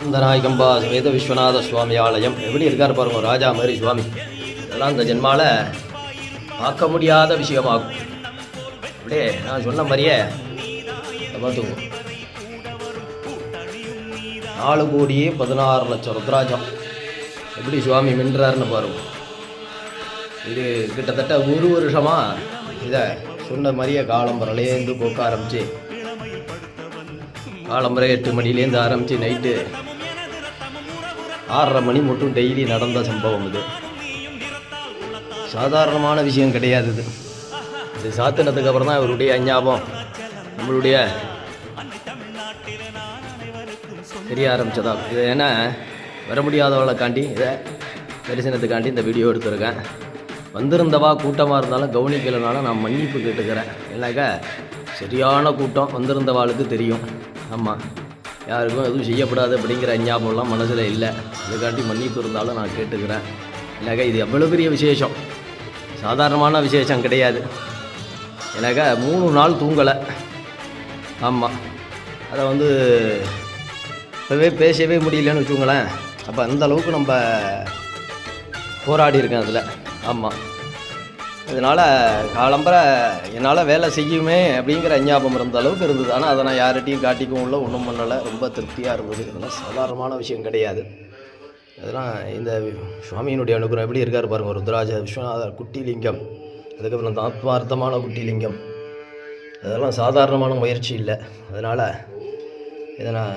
இந்த நாயகம்பா வேத விஸ்வநாத சுவாமி ஆலயம் எப்படி இருக்கார் பாருங்க, ராஜா மாதிரி சுவாமி. இதெல்லாம் இந்த ஜென்மாவில் பார்க்க முடியாத விஷயமாகும். அப்படியே நான் சொன்ன மாதிரியே பார்த்துக்கோ. 4,16,00,000 ருத்ராஜம் எப்படி சுவாமி மின்றாருன்னு பாருங்க. இது கிட்டத்தட்ட ஒரு வருஷமாக இதை சொன்ன மாதிரியே காலம்பரையிலேருந்து போக்க ஆரம்பித்து, காலம்பரை 8 மணிலேருந்து ஆரம்பித்து நைட்டு 6:30 மணி மட்டும் டெய்லி நடந்த சம்பவம். இது சாதாரணமான விஷயம் கிடையாது. இது சாத்தினதுக்கு அப்புறம் தான் இவருடைய ஞாபகம் நம்மளுடைய தெரிய ஆரம்பிச்சதா. இது ஏன்னா வர முடியாதவளைக்காண்டி இதை தரிசனத்துக்காண்டி இந்த வீடியோ எடுத்துருக்கேன். வந்திருந்தவா கூட்டமாக இருந்தாலும் கவனிக்கலைனாலும் நான் மன்னிப்பு கேட்டுக்கிறேன். இல்லைக்கா சரியான கூட்டம் வந்திருந்தவாளுக்கு தெரியும். ஆமாம், யாருக்கும் எதுவும் செய்யப்படாது அப்படிங்கிற ஞாபகம்லாம் மனசில் இல்லை. அதுக்காண்டி மன்னிப்பு இருந்தாலும் நான் கேட்டுக்கிறேன். இல்லைக்கா இது எவ்வளோ பெரிய விசேஷம், சாதாரணமான விசேஷம் கிடையாது. எனக்கா 3 நாள் தூங்கலை. ஆமாம், அதை இப்போவே பேசவே முடியலன்னு வச்சுக்கோங்களேன். அப்போ அந்த அளவுக்கு நம்ம போராடி இருக்கேன் அதில். ஆமாம், அதனால் காலம்பரை என்னால் வேலை செய்யுமே அப்படிங்கிற ஞாபகம் இருந்த அளவுக்கு இருந்தது. ஆனால் அதை நான் யார்கிட்டையும் காட்டிக்கவும் இல்லை, ஒன்றும் பண்ணலை. ரொம்ப திருப்தியாக இருந்தது. இதெல்லாம் சாதாரணமான விஷயம் கிடையாது. அதெல்லாம் இந்த சுவாமியினுடைய அனுகிரகம் எப்படி இருக்கார் பாருங்கள். ருத்ராஜ விஸ்வநாதர் குட்டிலிங்கம், அதுக்கப்புறம் அந்த ஆத்மார்த்தமான குட்டிலிங்கம், அதெல்லாம் சாதாரணமான முயற்சி இல்லை. அதனால் இதை நான்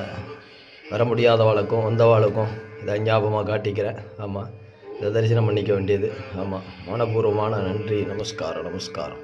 வர முடியாதவாளுக்கும் வந்தவாளுக்கும் இதை ஞாபகமாக காட்டிக்கிறேன். ஆமாம், இதை தரிசனம் பண்ணிக்க வேண்டியது. ஆமாம், மனப்பூர்வமான நன்றி. நமஸ்காரம்.